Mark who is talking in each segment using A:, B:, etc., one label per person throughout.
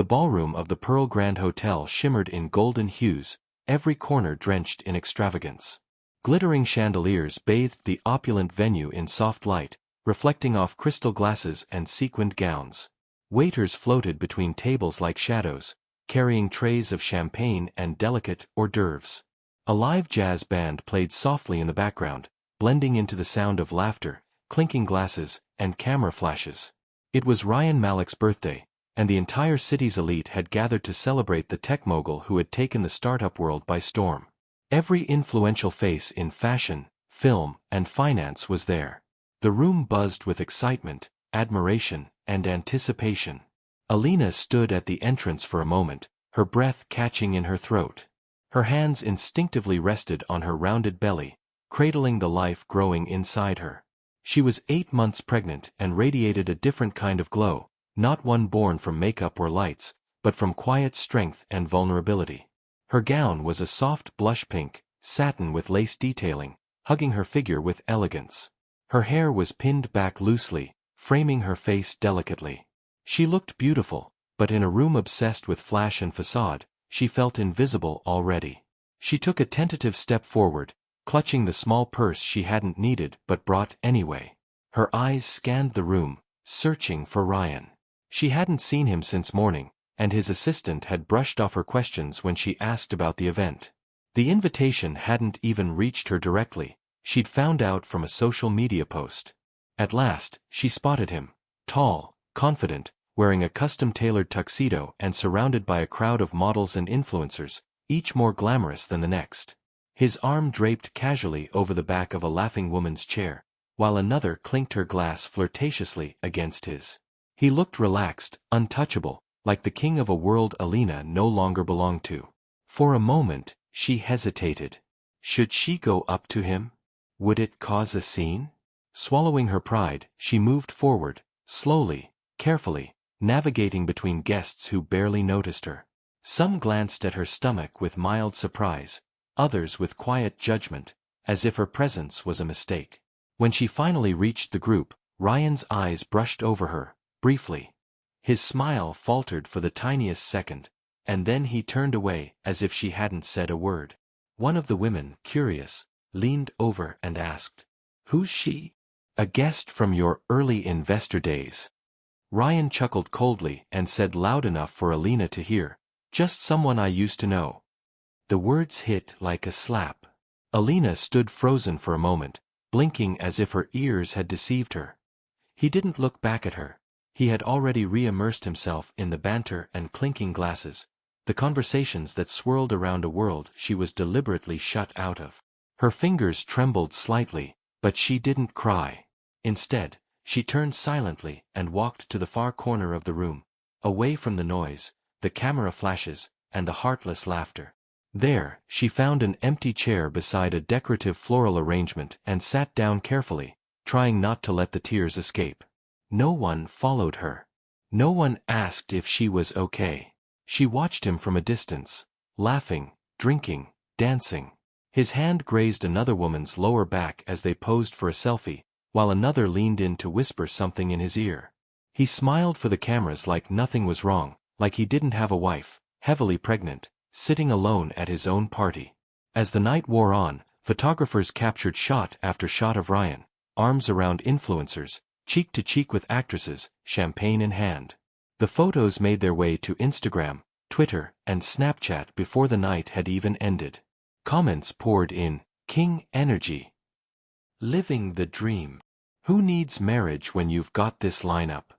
A: The ballroom of the Pearl Grand Hotel shimmered in golden hues, every corner drenched in extravagance. Glittering chandeliers bathed the opulent venue in soft light, reflecting off crystal glasses and sequined gowns. Waiters floated between tables like shadows, carrying trays of champagne and delicate hors d'oeuvres. A live jazz band played softly in the background, blending into the sound of laughter, clinking glasses, and camera flashes. It was Ryan Malek's birthday, and the entire city's elite had gathered to celebrate the tech mogul who had taken the startup world by storm. Every influential face in fashion, film, and finance was there. The room buzzed with excitement, admiration, and anticipation. Alina stood at the entrance for a moment, her breath catching in her throat. Her hands instinctively rested on her rounded belly, cradling the life growing inside her. She was 8 months pregnant and radiated a different kind of glow, not one born from makeup or lights, but from quiet strength and vulnerability. Her gown was a soft blush pink, satin with lace detailing, hugging her figure with elegance. Her hair was pinned back loosely, framing her face delicately. She looked beautiful, but in a room obsessed with flash and facade, she felt invisible already. She took a tentative step forward, clutching the small purse she hadn't needed but brought anyway. Her eyes scanned the room, searching for Ryan. She hadn't seen him since morning, and his assistant had brushed off her questions when she asked about the event. The invitation hadn't even reached her directly, she'd found out from a social media post. At last, she spotted him, tall, confident, wearing a custom-tailored tuxedo and surrounded by a crowd of models and influencers, each more glamorous than the next. His arm draped casually over the back of a laughing woman's chair, while another clinked her glass flirtatiously against his. He looked relaxed, untouchable, like the king of a world Alina no longer belonged to. For a moment, she hesitated. Should she go up to him? Would it cause a scene? Swallowing her pride, she moved forward, slowly, carefully, navigating between guests who barely noticed her. Some glanced at her stomach with mild surprise, others with quiet judgment, as if her presence was a mistake. When she finally reached the group, Ryan's eyes brushed over her, briefly. His smile faltered for the tiniest second, and then he turned away as if she hadn't said a word. One of the women, curious, leaned over and asked, "Who's she?" "A guest from your early investor days." Ryan chuckled coldly and said loud enough for Alina to hear, "Just someone I used to know." The words hit like a slap. Alina stood frozen for a moment, blinking as if her ears had deceived her. He didn't look back at her. He had already re-immersed himself in the banter and clinking glasses, the conversations that swirled around a world she was deliberately shut out of. Her fingers trembled slightly, but she didn't cry. Instead, she turned silently and walked to the far corner of the room, away from the noise, the camera flashes, and the heartless laughter. There, she found an empty chair beside a decorative floral arrangement and sat down carefully, trying not to let the tears escape. No one followed her. No one asked if she was okay. She watched him from a distance, laughing, drinking, dancing. His hand grazed another woman's lower back as they posed for a selfie, while another leaned in to whisper something in his ear. He smiled for the cameras like nothing was wrong, like he didn't have a wife, heavily pregnant, sitting alone at his own party. As the night wore on, photographers captured shot after shot of Ryan, arms around influencers, cheek to cheek with actresses, champagne in hand. The photos made their way to Instagram, Twitter, and Snapchat before the night had even ended. Comments poured in, "King energy. Living the dream. Who needs marriage when you've got this lineup?"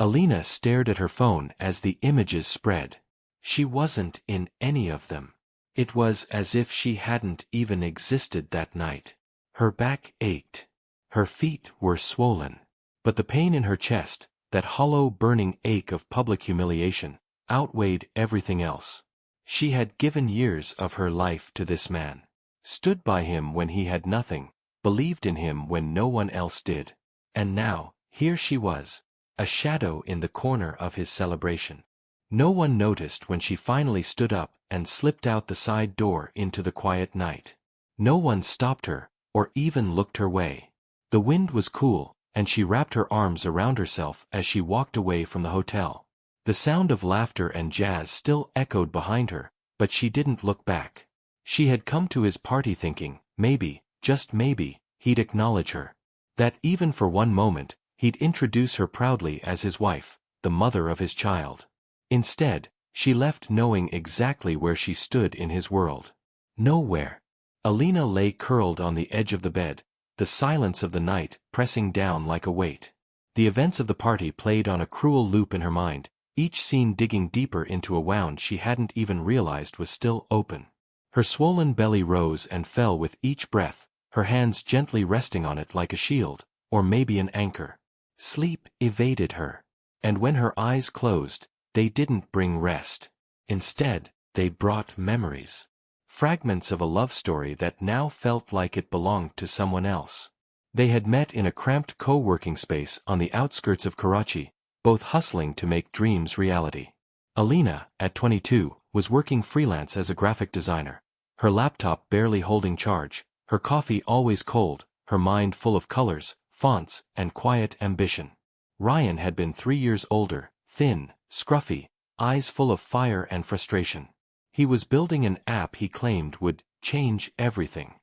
A: Alina stared at her phone as the images spread. She wasn't in any of them. It was as if she hadn't even existed that night. Her back ached. Her feet were swollen. But the pain in her chest, that hollow burning ache of public humiliation, outweighed everything else. She had given years of her life to this man. Stood by him when he had nothing, believed in him when no one else did. And now, here she was, a shadow in the corner of his celebration. No one noticed when she finally stood up and slipped out the side door into the quiet night. No one stopped her, or even looked her way. The wind was cool, and she wrapped her arms around herself as she walked away from the hotel. The sound of laughter and jazz still echoed behind her, but she didn't look back. She had come to his party thinking, maybe, just maybe, he'd acknowledge her. That even for one moment, he'd introduce her proudly as his wife, the mother of his child. Instead, she left knowing exactly where she stood in his world. Nowhere. Alina lay curled on the edge of the bed, the silence of the night pressing down like a weight. The events of the party played on a cruel loop in her mind, each scene digging deeper into a wound she hadn't even realized was still open. Her swollen belly rose and fell with each breath, her hands gently resting on it like a shield, or maybe an anchor. Sleep evaded her. And when her eyes closed, they didn't bring rest. Instead, they brought memories. Fragments of a love story that now felt like it belonged to someone else. They had met in a cramped co-working space on the outskirts of Karachi, both hustling to make dreams reality. Alina, at 22, was working freelance as a graphic designer, her laptop barely holding charge, her coffee always cold, her mind full of colors, fonts, and quiet ambition. Ryan had been 3 years older, thin, scruffy, eyes full of fire and frustration. He was building an app he claimed would change everything.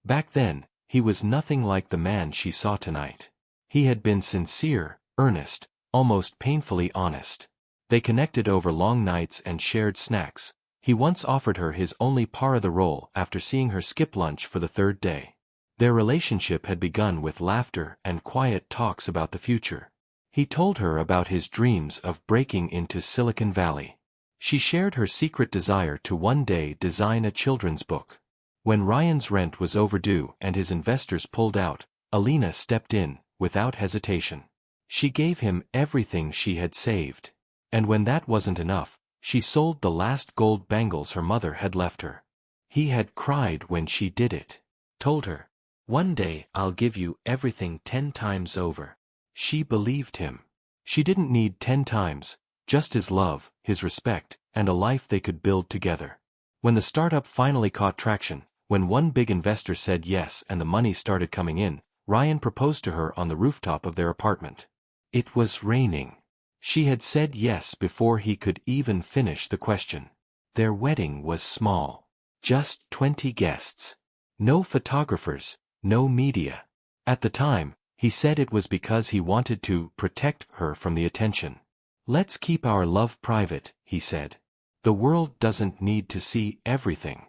A: Back then, he was nothing like the man she saw tonight. He had been sincere, earnest, almost painfully honest. They connected over long nights and shared snacks. He once offered her his only par of the roll after seeing her skip lunch for the third day. Their relationship had begun with laughter and quiet talks about the future. He told her about his dreams of breaking into Silicon Valley. She shared her secret desire to one day design a children's book. When Ryan's rent was overdue and his investors pulled out, Alina stepped in, without hesitation. She gave him everything she had saved. And when that wasn't enough, she sold the last gold bangles her mother had left her. He had cried when she did it. Told her, "One day I'll give you everything 10 times over." She believed him. She didn't need 10 times, just his love, his respect, and a life they could build together. When the startup finally caught traction, when one big investor said yes and the money started coming in, Ryan proposed to her on the rooftop of their apartment. It was raining. She had said yes before he could even finish the question. Their wedding was small. Just 20 guests. No photographers, no media. At the time, he said it was because he wanted to protect her from the attention. "Let's keep our love private," he said. "The world doesn't need to see everything."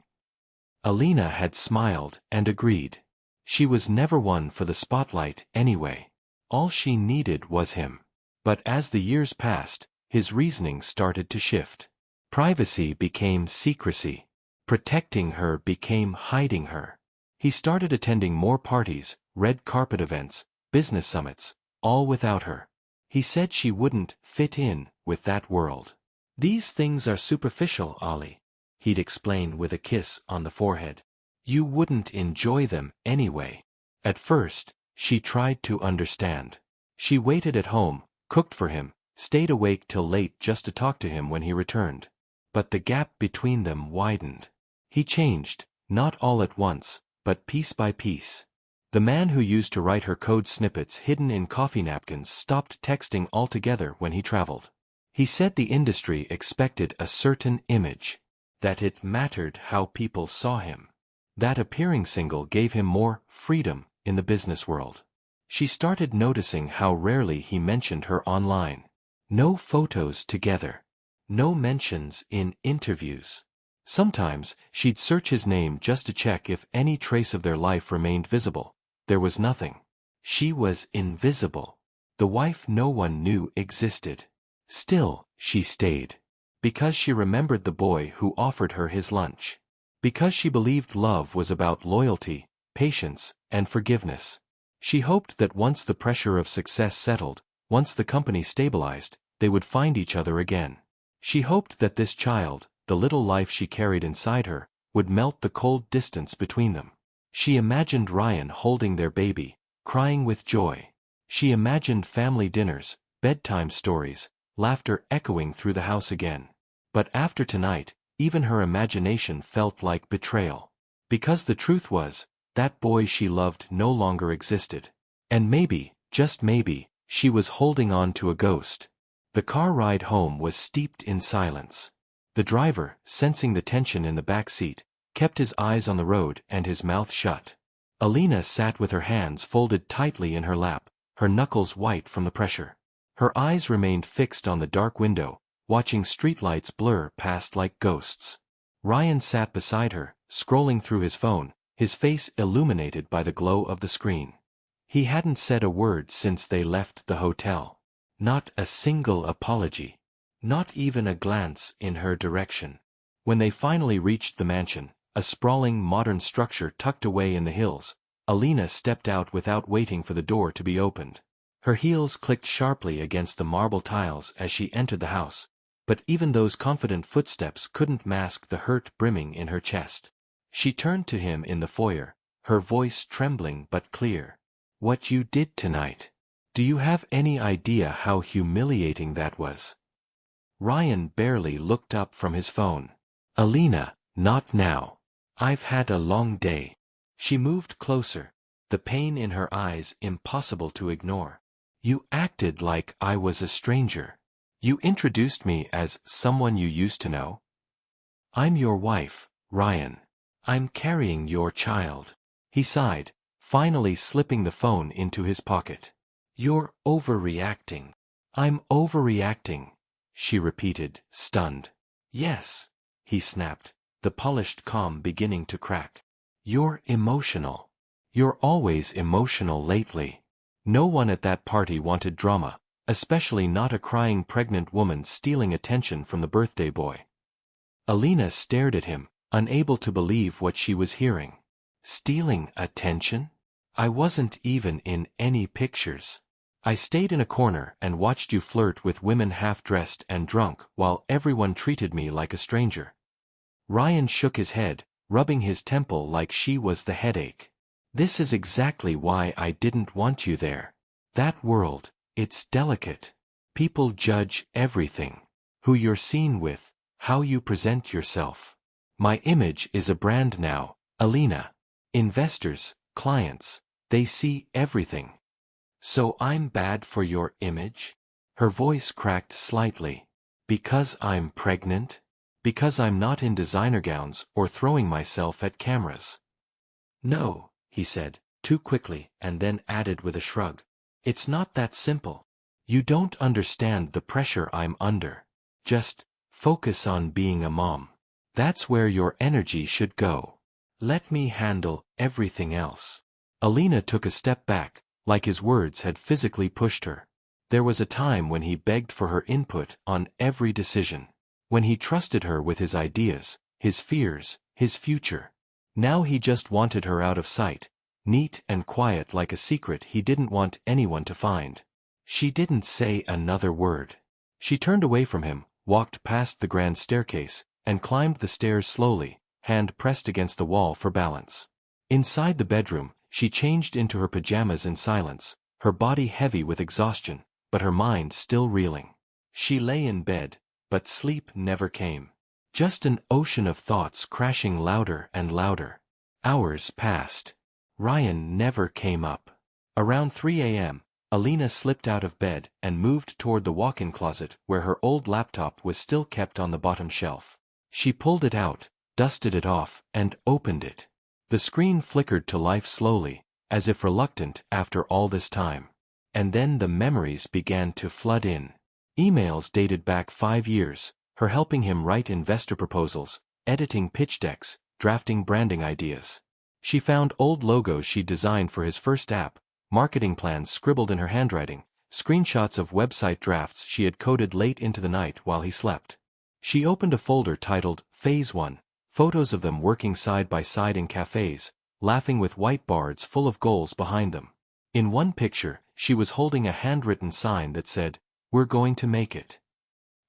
A: Alina had smiled and agreed. She was never one for the spotlight anyway. All she needed was him. But as the years passed, his reasoning started to shift. Privacy became secrecy. Protecting her became hiding her. He started attending more parties, red carpet events, business summits, all without her. He said she wouldn't fit in with that world. "These things are superficial, Ollie," he'd explain with a kiss on the forehead. "You wouldn't enjoy them anyway." At first, she tried to understand. She waited at home, cooked for him, stayed awake till late just to talk to him when he returned. But the gap between them widened. He changed, not all at once, but piece by piece. The man who used to write her code snippets hidden in coffee napkins stopped texting altogether when he traveled. He said the industry expected a certain image, that it mattered how people saw him. That appearing single gave him more freedom in the business world. She started noticing how rarely he mentioned her online. No photos together. No mentions in interviews. Sometimes, she'd search his name just to check if any trace of their life remained visible. There was nothing. She was invisible. The wife no one knew existed. Still, she stayed. Because she remembered the boy who offered her his lunch. Because she believed love was about loyalty, patience, and forgiveness. She hoped that once the pressure of success settled, once the company stabilized, they would find each other again. She hoped that this child, the little life she carried inside her, would melt the cold distance between them. She imagined Ryan holding their baby, crying with joy. She imagined family dinners, bedtime stories, laughter echoing through the house again. But after tonight, even her imagination felt like betrayal. Because the truth was, that boy she loved no longer existed. And maybe, just maybe, she was holding on to a ghost. The car ride home was steeped in silence. The driver, sensing the tension in the back seat, kept his eyes on the road and his mouth shut. Alina sat with her hands folded tightly in her lap, her knuckles white from the pressure. Her eyes remained fixed on the dark window, watching streetlights blur past like ghosts. Ryan sat beside her, scrolling through his phone, his face illuminated by the glow of the screen. He hadn't said a word since they left the hotel. Not a single apology. Not even a glance in her direction. When they finally reached the mansion, a sprawling modern structure tucked away in the hills, Alina stepped out without waiting for the door to be opened. Her heels clicked sharply against the marble tiles as she entered the house, but even those confident footsteps couldn't mask the hurt brimming in her chest. She turned to him in the foyer, her voice trembling but clear. "What you did tonight. Do you have any idea how humiliating that was?" Ryan barely looked up from his phone. "Alina, not now. I've had a long day." She moved closer, the pain in her eyes impossible to ignore. "You acted like I was a stranger. You introduced me as someone you used to know. I'm your wife, Ryan. I'm carrying your child." He sighed, finally slipping the phone into his pocket. "You're overreacting." "I'm overreacting," she repeated, stunned. "Yes," he snapped, the polished calm beginning to crack. "You're emotional. You're always emotional lately. No one at that party wanted drama, especially not a crying pregnant woman stealing attention from the birthday boy." Alina stared at him, unable to believe what she was hearing. "Stealing attention? I wasn't even in any pictures. I stayed in a corner and watched you flirt with women half-dressed and drunk while everyone treated me like a stranger." Ryan shook his head, rubbing his temple like she was the headache. "This is exactly why I didn't want you there. That world, it's delicate. People judge everything. Who you're seen with, how you present yourself. My image is a brand now, Alina. Investors, clients, they see everything. So I'm bad for your image?" Her voice cracked slightly. "Because I'm pregnant? Because I'm not in designer gowns or throwing myself at cameras?" "No," he said, too quickly, and then added with a shrug. "It's not that simple. You don't understand the pressure I'm under. Just focus on being a mom. That's where your energy should go. Let me handle everything else." Alina took a step back, like his words had physically pushed her. There was a time when he begged for her input on every decision. When he trusted her with his ideas, his fears, his future. Now he just wanted her out of sight, neat and quiet like a secret he didn't want anyone to find. She didn't say another word. She turned away from him, walked past the grand staircase, and climbed the stairs slowly, hand pressed against the wall for balance. Inside the bedroom, she changed into her pajamas in silence, her body heavy with exhaustion, but her mind still reeling. She lay in bed, but sleep never came. Just an ocean of thoughts crashing louder and louder. Hours passed. Ryan never came up. Around 3 a.m., Alina slipped out of bed and moved toward the walk-in closet where her old laptop was still kept on the bottom shelf. She pulled it out, dusted it off, and opened it. The screen flickered to life slowly, as if reluctant after all this time. And then the memories began to flood in. Emails dated back 5 years, her helping him write investor proposals, editing pitch decks, drafting branding ideas. She found old logos she designed for his first app, marketing plans scribbled in her handwriting, screenshots of website drafts she had coded late into the night while he slept. She opened a folder titled Phase 1, photos of them working side by side in cafes, laughing with whiteboards full of goals behind them. In one picture, she was holding a handwritten sign that said, "We're going to make it."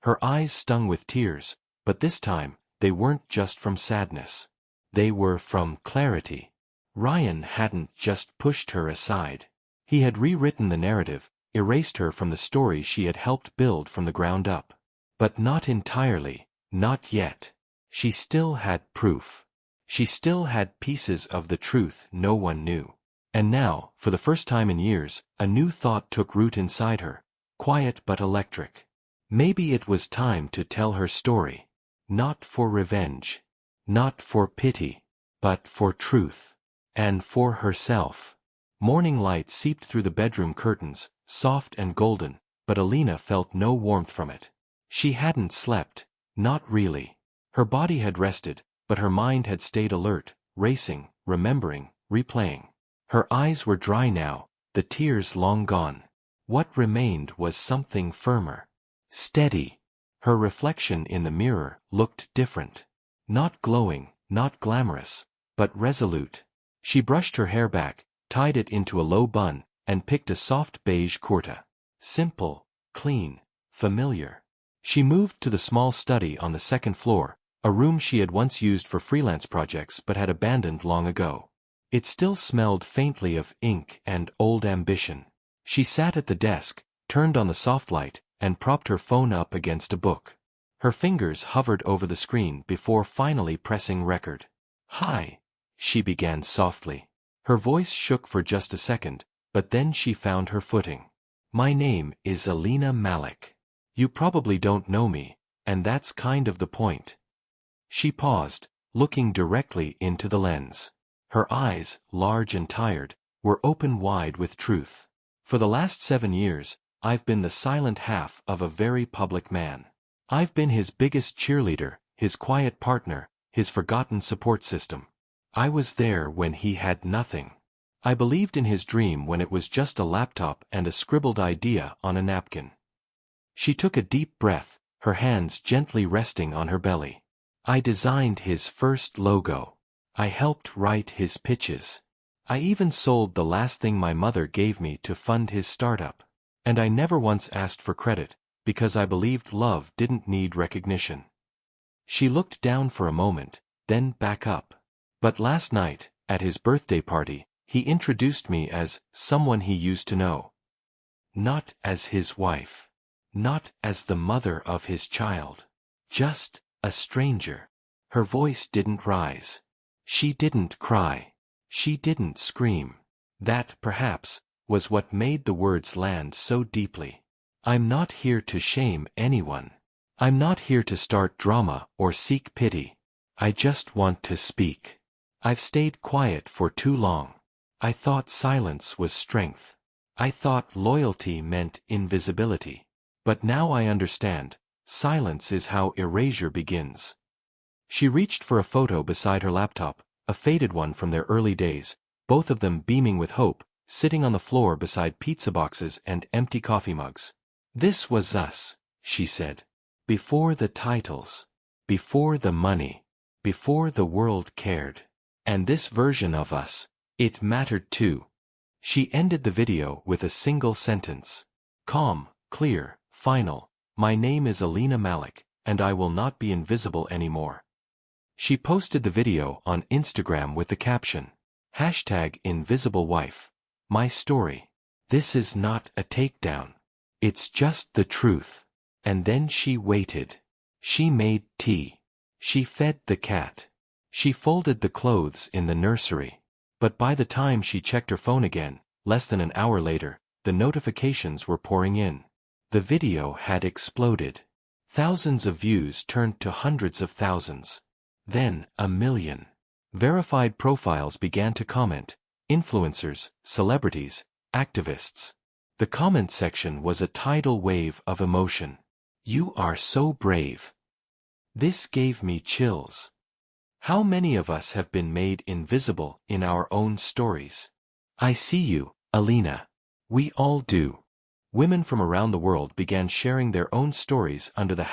A: Her eyes stung with tears, but this time, they weren't just from sadness. They were from clarity. Ryan hadn't just pushed her aside. He had rewritten the narrative, erased her from the story she had helped build from the ground up. But not entirely, not yet. She still had proof. She still had pieces of the truth no one knew. And now, for the first time in years, a new thought took root inside her, quiet but electric. Maybe it was time to tell her story. Not for revenge. Not for pity. But for truth. And for herself. Morning light seeped through the bedroom curtains, soft and golden, but Alina felt no warmth from it. She hadn't slept. Not really. Her body had rested, but her mind had stayed alert, racing, remembering, replaying. Her eyes were dry now, the tears long gone. What remained was something firmer. Steady. Her reflection in the mirror looked different. Not glowing, not glamorous, but resolute. She brushed her hair back, tied it into a low bun, and picked a soft beige kurta. Simple, clean, familiar. She moved to the small study on the second floor, a room she had once used for freelance projects but had abandoned long ago. It still smelled faintly of ink and old ambition. She sat at the desk, turned on the soft light, and propped her phone up against a book. Her fingers hovered over the screen before finally pressing record. "Hi," she began softly. Her voice shook for just a second, but then she found her footing. "My name is Alina Malik. You probably don't know me, and that's kind of the point." She paused, looking directly into the lens. Her eyes, large and tired, were open wide with truth. "For the last 7 years, I've been the silent half of a very public man. I've been his biggest cheerleader, his quiet partner, his forgotten support system. I was there when he had nothing. I believed in his dream when it was just a laptop and a scribbled idea on a napkin." She took a deep breath, her hands gently resting on her belly. "I designed his first logo. I helped write his pitches. I even sold the last thing my mother gave me to fund his startup. And I never once asked for credit, because I believed love didn't need recognition." She looked down for a moment, then back up. "But last night, at his birthday party, he introduced me as someone he used to know. Not as his wife. Not as the mother of his child. Just a stranger." Her voice didn't rise. She didn't cry. She didn't scream. That, perhaps, was what made the words land so deeply. "I'm not here to shame anyone. I'm not here to start drama or seek pity. I just want to speak. I've stayed quiet for too long. I thought silence was strength. I thought loyalty meant invisibility. But now I understand, silence is how erasure begins." She reached for a photo beside her laptop, a faded one from their early days, both of them beaming with hope, sitting on the floor beside pizza boxes and empty coffee mugs. "This was us," she said. "Before the titles. Before the money. Before the world cared. And this version of us, it mattered too." She ended the video with a single sentence. Calm, clear, final. "My name is Alina Malik, and I will not be invisible anymore." She posted the video on Instagram with the caption, #InvisibleWife. My story. This is not a takedown. It's just the truth. And then she waited. She made tea. She fed the cat. She folded the clothes in the nursery. But by the time she checked her phone again, less than an hour later, the notifications were pouring in. The video had exploded. Thousands of views turned to hundreds of thousands. Then, 1 million. Verified profiles began to comment. Influencers, celebrities, activists. The comment section was a tidal wave of emotion. "You are so brave. This gave me chills. How many of us have been made invisible in our own stories? I see you, Alina. We all do." Women from around the world began sharing their own stories under the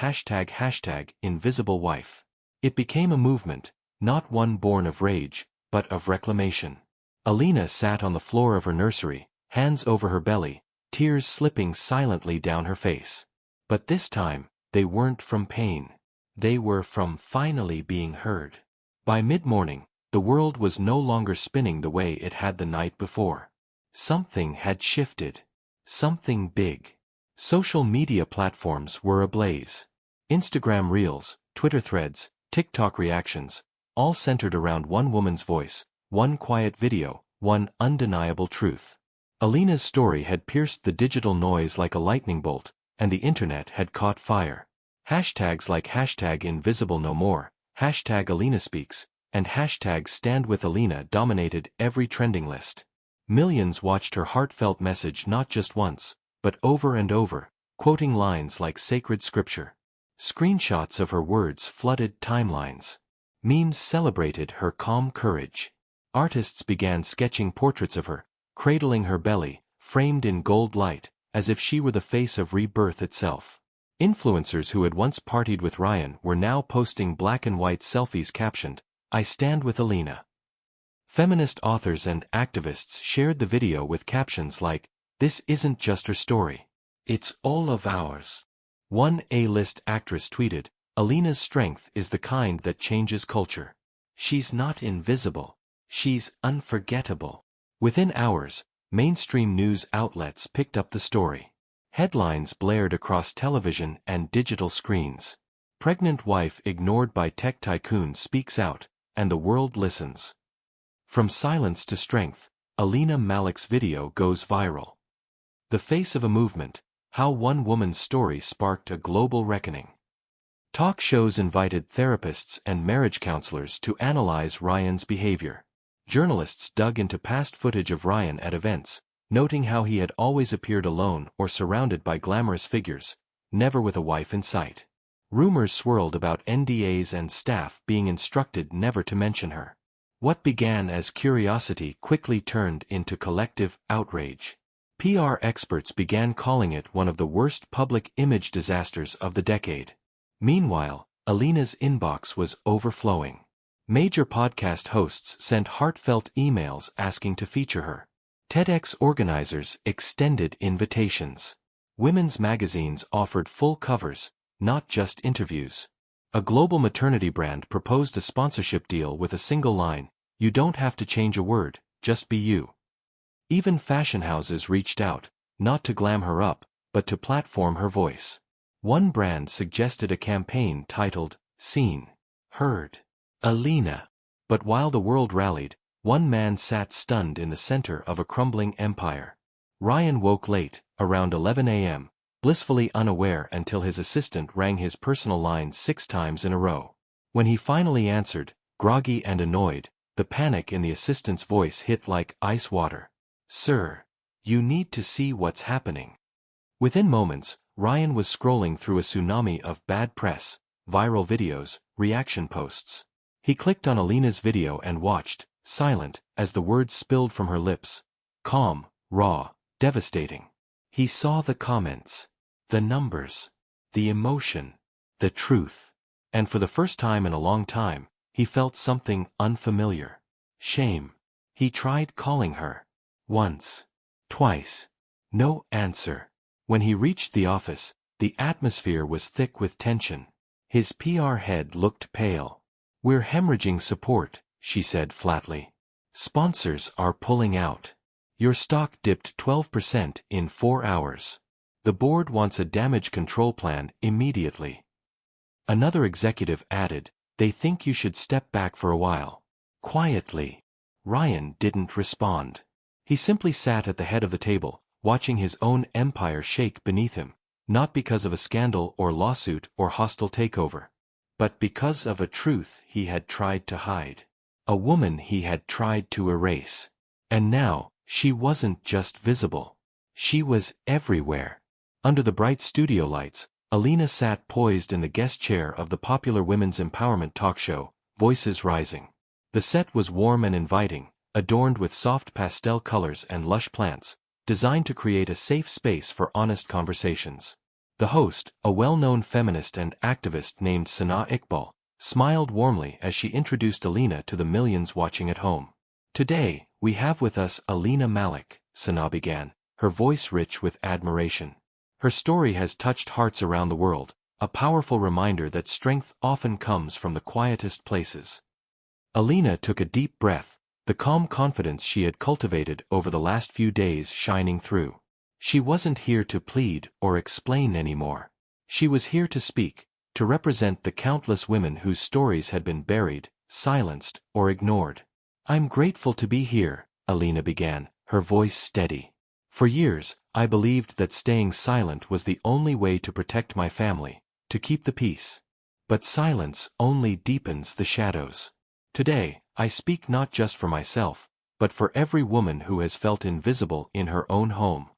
A: #InvisibleWife. It became a movement, not one born of rage, but of reclamation. Alina sat on the floor of her nursery, hands over her belly, tears slipping silently down her face. But this time, they weren't from pain. They were from finally being heard. By mid-morning, the world was no longer spinning the way it had the night before. Something had shifted. Something big. Social media platforms were ablaze. Instagram Reels, Twitter threads, TikTok reactions, all centered around one woman's voice, one quiet video, one undeniable truth. Alina's story had pierced the digital noise like a lightning bolt, and the internet had caught fire. Hashtags like #InvisibleNoMore, #AlenaSpeaks, and #StandWithAlena dominated every trending list. Millions watched her heartfelt message not just once, but over and over, quoting lines like sacred scripture. Screenshots of her words flooded timelines. Memes celebrated her calm courage. Artists began sketching portraits of her, cradling her belly, framed in gold light, as if she were the face of rebirth itself. Influencers who had once partied with Ryan were now posting black and white selfies captioned, "I stand with Alena." Feminist authors and activists shared the video with captions like, "This isn't just her story. It's all of ours." One A-list actress tweeted, "Alena's strength is the kind that changes culture. She's not invisible. She's unforgettable." Within hours, mainstream news outlets picked up the story. Headlines blared across television and digital screens. Pregnant wife ignored by tech tycoon speaks out, and the world listens. From silence to strength, Alena Malik's video goes viral. The face of a movement, how one woman's story sparked a global reckoning. Talk shows invited therapists and marriage counselors to analyze Ryan's behavior. Journalists dug into past footage of Ryan at events, noting how he had always appeared alone or surrounded by glamorous figures, never with a wife in sight. Rumors swirled about NDAs and staff being instructed never to mention her. What began as curiosity quickly turned into collective outrage. PR experts began calling it one of the worst public image disasters of the decade. Meanwhile, Alena's inbox was overflowing. Major podcast hosts sent heartfelt emails asking to feature her. TEDx organizers extended invitations. Women's magazines offered full covers, not just interviews. A global maternity brand proposed a sponsorship deal with a single line, "You don't have to change a word, just be you." Even fashion houses reached out, not to glam her up, but to platform her voice. One brand suggested a campaign titled, "Seen, Heard, Alena." But while the world rallied, one man sat stunned in the center of a crumbling empire. Ryan woke late, around 11 a.m., blissfully unaware until his assistant rang his personal line 6 times in a row. When he finally answered, groggy and annoyed, the panic in the assistant's voice hit like ice water. "Sir, you need to see what's happening." Within moments, Ryan was scrolling through a tsunami of bad press, viral videos, reaction posts. He clicked on Alena's video and watched, silent, as the words spilled from her lips. Calm, raw, devastating. He saw the comments, the numbers, the emotion, the truth. And for the first time in a long time, he felt something unfamiliar. Shame. He tried calling her. Once. Twice. No answer. When he reached the office, the atmosphere was thick with tension. His PR head looked pale. "We're hemorrhaging support," she said flatly. "Sponsors are pulling out. Your stock dipped 12% in 4 hours. The board wants a damage control plan immediately." Another executive added, "They think you should step back for a while." Quietly. Ryan didn't respond. He simply sat at the head of the table, watching his own empire shake beneath him, not because of a scandal or lawsuit or hostile takeover, but because of a truth he had tried to hide. A woman he had tried to erase. And now, she wasn't just visible. She was everywhere. Under the bright studio lights, Alena sat poised in the guest chair of the popular women's empowerment talk show, Voices Rising. The set was warm and inviting, adorned with soft pastel colors and lush plants, designed to create a safe space for honest conversations. The host, a well-known feminist and activist named Sana Iqbal, smiled warmly as she introduced Alena to the millions watching at home. "Today, we have with us Alena Malik," Sana began, her voice rich with admiration. "Her story has touched hearts around the world, a powerful reminder that strength often comes from the quietest places." Alena took a deep breath, the calm confidence she had cultivated over the last few days shining through. She wasn't here to plead or explain anymore. She was here to speak, to represent the countless women whose stories had been buried, silenced, or ignored. "I'm grateful to be here," Alena began, her voice steady. For years, I believed that staying silent was the only way to protect my family, to keep the peace. But silence only deepens the shadows. Today, I speak not just for myself, but for every woman who has felt invisible in her own home.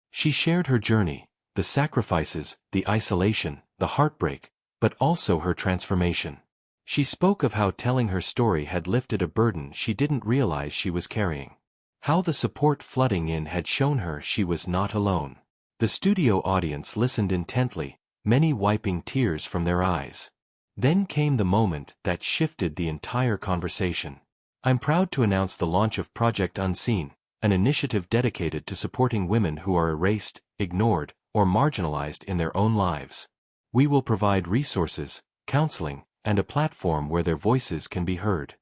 A: She shared her journey, the sacrifices, the isolation, the heartbreak, but also her transformation. She spoke of how telling her story had lifted a burden she didn't realize she was carrying. How the support flooding in had shown her she was not alone. The studio audience listened intently, many wiping tears from their eyes. Then came the moment that shifted the entire conversation. I'm proud to announce the launch of Project Unseen, an initiative dedicated to supporting women who are erased, ignored, or marginalized in their own lives. We will provide resources, counseling, and a platform where their voices can be heard.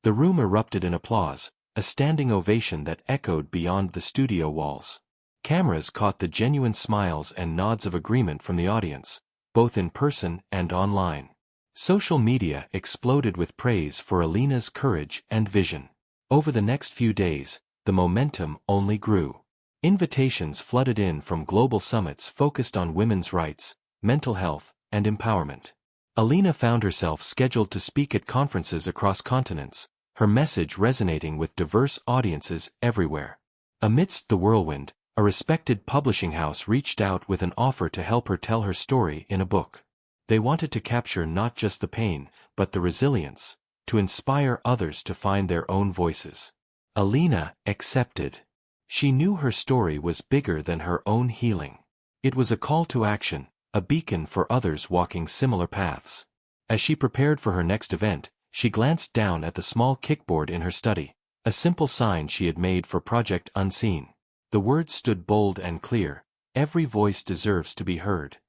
A: The room erupted in applause, a standing ovation that echoed beyond the studio walls. Cameras caught the genuine smiles and nods of agreement from the audience, both in person and online. Social media exploded with praise for Alina's courage and vision. Over the next few days, the momentum only grew. Invitations flooded in from global summits focused on women's rights, mental health, and empowerment. Alina found herself scheduled to speak at conferences across continents, her message resonating with diverse audiences everywhere. Amidst the whirlwind, a respected publishing house reached out with an offer to help her tell her story in a book. They wanted to capture not just the pain, but the resilience, to inspire others to find their own voices. Alina accepted. She knew her story was bigger than her own healing. It was a call to action, a beacon for others walking similar paths. As she prepared for her next event, she glanced down at the small kickboard in her study, a simple sign she had made for Project Unseen. The words stood bold and clear: "Every voice deserves to be heard."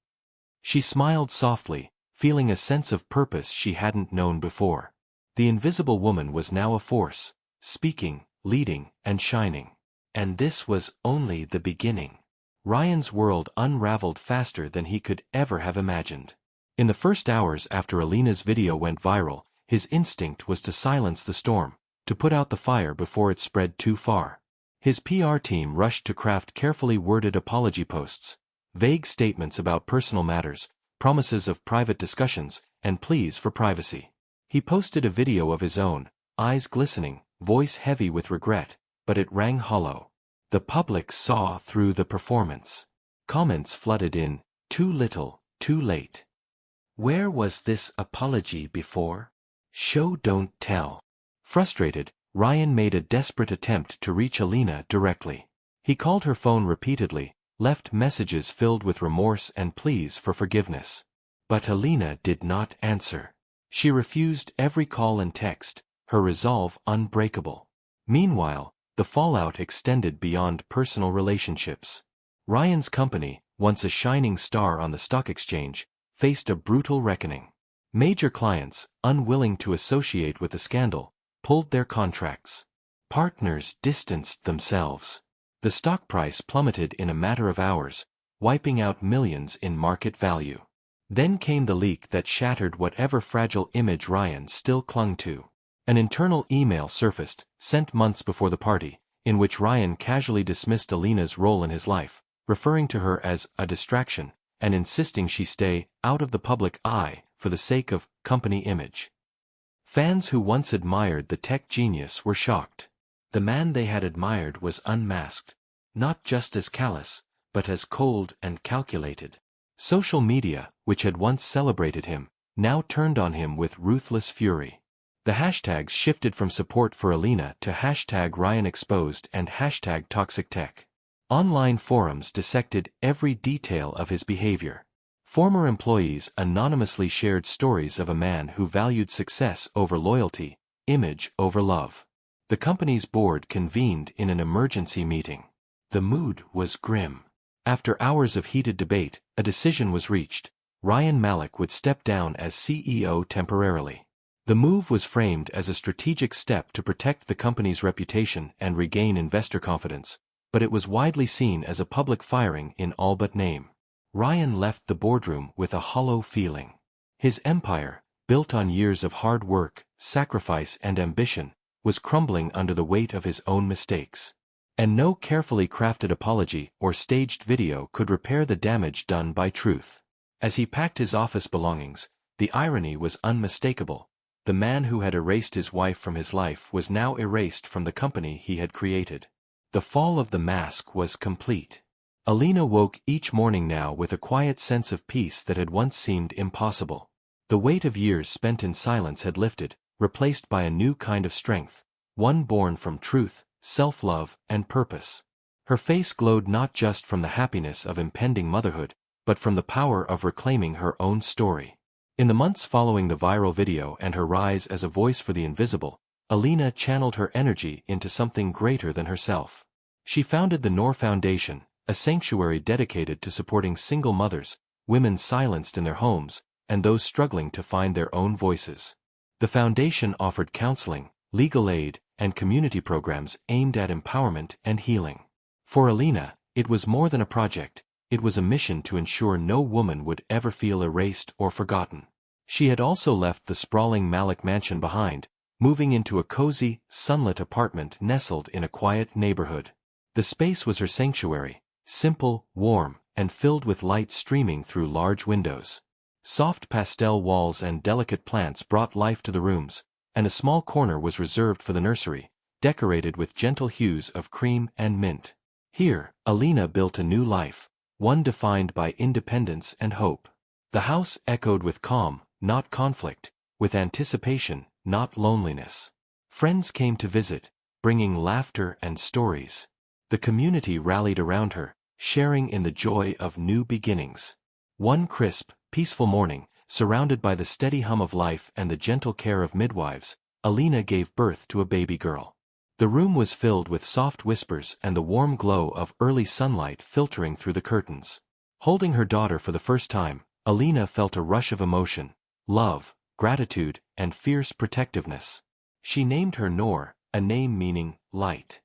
A: She smiled softly, feeling a sense of purpose she hadn't known before. The invisible woman was now a force, speaking, leading, and shining. And this was only the beginning. Ryan's world unraveled faster than he could ever have imagined. In the first hours after Alina's video went viral, his instinct was to silence the storm, to put out the fire before it spread too far. His PR team rushed to craft carefully worded apology posts, vague statements about personal matters, promises of private discussions, and pleas for privacy. He posted a video of his own, eyes glistening, voice heavy with regret, but it rang hollow. The public saw through the performance. Comments flooded in, "Too little, too late. Where was this apology before? Show don't tell." Frustrated, Ryan made a desperate attempt to reach Alina directly. He called her phone repeatedly, left messages filled with remorse and pleas for forgiveness. But Alina did not answer. She refused every call and text, her resolve unbreakable. Meanwhile, the fallout extended beyond personal relationships. Ryan's company, once a shining star on the stock exchange, faced a brutal reckoning. Major clients, unwilling to associate with the scandal, pulled their contracts. Partners distanced themselves. The stock price plummeted in a matter of hours, wiping out millions in market value. Then came the leak that shattered whatever fragile image Ryan still clung to. An internal email surfaced, sent months before the party, in which Ryan casually dismissed Alina's role in his life, referring to her as a distraction, and insisting she stay out of the public eye for the sake of company image. Fans who once admired the tech genius were shocked. The man they had admired was unmasked, not just as callous, but as cold and calculated. Social media, which had once celebrated him, now turned on him with ruthless fury. The hashtags shifted from support for Alina to #RyanExposed and #ToxicTech. Online forums dissected every detail of his behavior. Former employees anonymously shared stories of a man who valued success over loyalty, image over love. The company's board convened in an emergency meeting. The mood was grim. After hours of heated debate, a decision was reached. Ryan Malek would step down as CEO temporarily. The move was framed as a strategic step to protect the company's reputation and regain investor confidence, but it was widely seen as a public firing in all but name. Ryan left the boardroom with a hollow feeling. His empire, built on years of hard work, sacrifice and ambition, was crumbling under the weight of his own mistakes. And no carefully crafted apology or staged video could repair the damage done by truth. As he packed his office belongings, the irony was unmistakable. The man who had erased his wife from his life was now erased from the company he had created. The fall of the mask was complete. Alina woke each morning now with a quiet sense of peace that had once seemed impossible. The weight of years spent in silence had lifted, replaced by a new kind of strength, one born from truth, self-love, and purpose. Her face glowed not just from the happiness of impending motherhood, but from the power of reclaiming her own story. In the months following the viral video and her rise as a voice for the invisible, Alina channeled her energy into something greater than herself. She founded the Noor Foundation, a sanctuary dedicated to supporting single mothers, women silenced in their homes, and those struggling to find their own voices. The foundation offered counseling, legal aid, and community programs aimed at empowerment and healing. For Alina, it was more than a project. It was a mission to ensure no woman would ever feel erased or forgotten. She had also left the sprawling Malik mansion behind, moving into a cozy, sunlit apartment nestled in a quiet neighborhood. The space was her sanctuary, simple, warm, and filled with light streaming through large windows. Soft pastel walls and delicate plants brought life to the rooms, and a small corner was reserved for the nursery, decorated with gentle hues of cream and mint. Here, Alina built a new life, one defined by independence and hope. The house echoed with calm, not conflict, with anticipation, not loneliness. Friends came to visit, bringing laughter and stories. The community rallied around her, sharing in the joy of new beginnings. One crisp, peaceful morning, surrounded by the steady hum of life and the gentle care of midwives, Alina gave birth to a baby girl. The room was filled with soft whispers and the warm glow of early sunlight filtering through the curtains. Holding her daughter for the first time, Alina felt a rush of emotion, love, gratitude, and fierce protectiveness. She named her Noor, a name meaning light.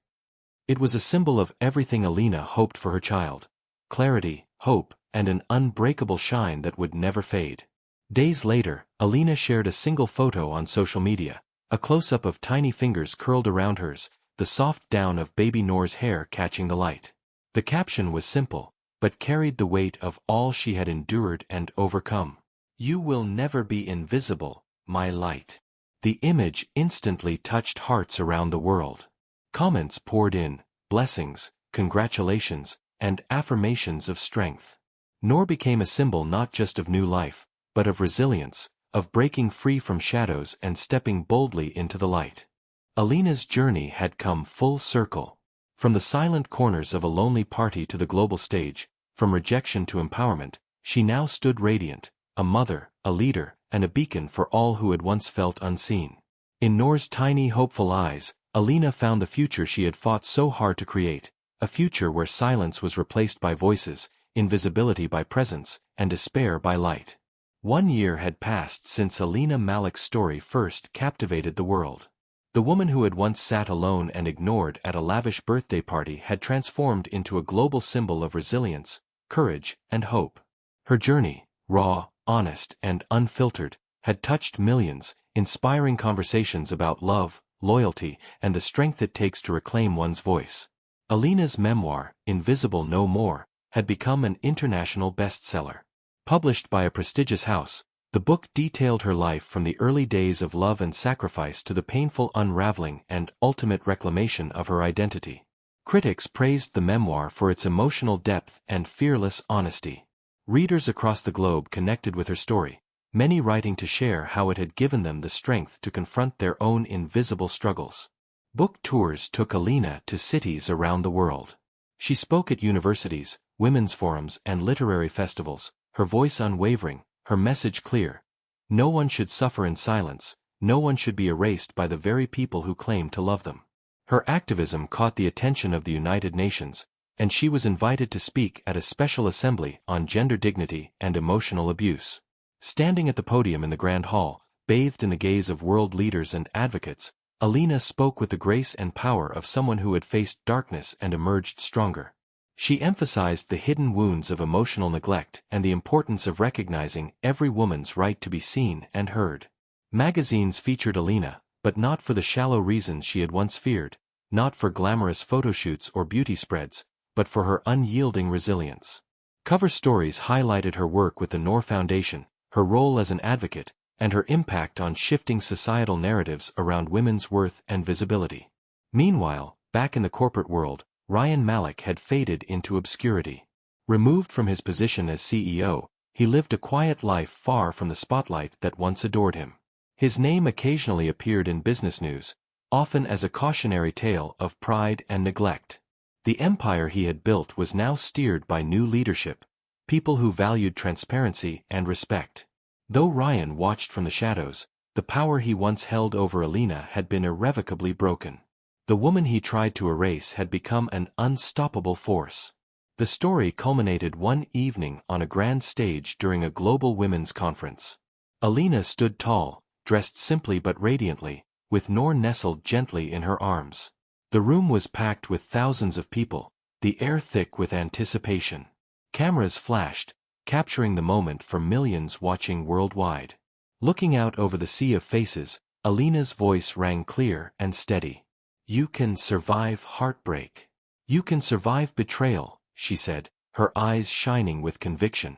A: It was a symbol of everything Alina hoped for her child: clarity, hope, and an unbreakable shine that would never fade. Days later, Alina shared a single photo on social media, a close-up of tiny fingers curled around hers, the soft down of baby Noor's hair catching the light. The caption was simple, but carried the weight of all she had endured and overcome. "You will never be invisible, my light." The image instantly touched hearts around the world. Comments poured in, blessings, congratulations, and affirmations of strength. Noor became a symbol not just of new life, but of resilience, of breaking free from shadows and stepping boldly into the light. Alina's journey had come full circle. From the silent corners of a lonely party to the global stage, from rejection to empowerment, she now stood radiant, a mother, a leader, and a beacon for all who had once felt unseen. In Noor's tiny, hopeful eyes, Alina found the future she had fought so hard to create, a future where silence was replaced by voices, invisibility by presence, and despair by light. 1 year had passed since Alina Malik's story first captivated the world. The woman who had once sat alone and ignored at a lavish birthday party had transformed into a global symbol of resilience, courage, and hope. Her journey, raw, honest, and unfiltered, had touched millions, inspiring conversations about love, loyalty, and the strength it takes to reclaim one's voice. Alina's memoir, Invisible No More, had become an international bestseller. Published by a prestigious house, the book detailed her life from the early days of love and sacrifice to the painful unraveling and ultimate reclamation of her identity. Critics praised the memoir for its emotional depth and fearless honesty. Readers across the globe connected with her story, many writing to share how it had given them the strength to confront their own invisible struggles. Book tours took Alina to cities around the world. She spoke at universities, women's forums, and literary festivals, her voice unwavering, her message clear. No one should suffer in silence, no one should be erased by the very people who claim to love them. Her activism caught the attention of the United Nations, and she was invited to speak at a special assembly on gender dignity and emotional abuse. Standing at the podium in the Grand Hall, bathed in the gaze of world leaders and advocates, Alina spoke with the grace and power of someone who had faced darkness and emerged stronger. She emphasized the hidden wounds of emotional neglect and the importance of recognizing every woman's right to be seen and heard. Magazines featured Alina, but not for the shallow reasons she had once feared. not for glamorous photoshoots or beauty spreads, but for her unyielding resilience. Cover stories highlighted her work with the Noor Foundation, her role as an advocate, and her impact on shifting societal narratives around women's worth and visibility. Meanwhile, back in the corporate world, Ryan Malek had faded into obscurity. Removed from his position as CEO, he lived a quiet life far from the spotlight that once adored him. His name occasionally appeared in business news, often as a cautionary tale of pride and neglect. The empire he had built was now steered by new leadership, people who valued transparency and respect. Though Ryan watched from the shadows, the power he once held over Alina had been irrevocably broken. The woman he tried to erase had become an unstoppable force. The story culminated one evening on a grand stage during a global women's conference. Alina stood tall, dressed simply but radiantly, with Noor nestled gently in her arms. The room was packed with thousands of people, the air thick with anticipation. Cameras flashed, capturing the moment for millions watching worldwide. Looking out over the sea of faces, Alina's voice rang clear and steady. "You can survive heartbreak. You can survive betrayal," she said, her eyes shining with conviction.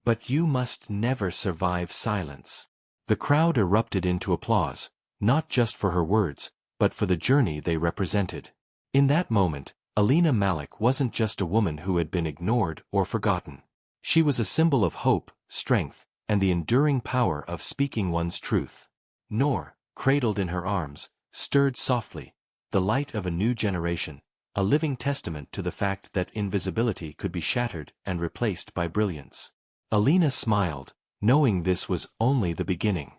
A: "But you must never survive silence." The crowd erupted into applause, not just for her words, but for the journey they represented. In that moment, Alina Malek wasn't just a woman who had been ignored or forgotten. She was a symbol of hope, strength, and the enduring power of speaking one's truth. Noor, cradled in her arms, stirred softly, the light of a new generation, a living testament to the fact that invisibility could be shattered and replaced by brilliance. Alina smiled, knowing this was only the beginning.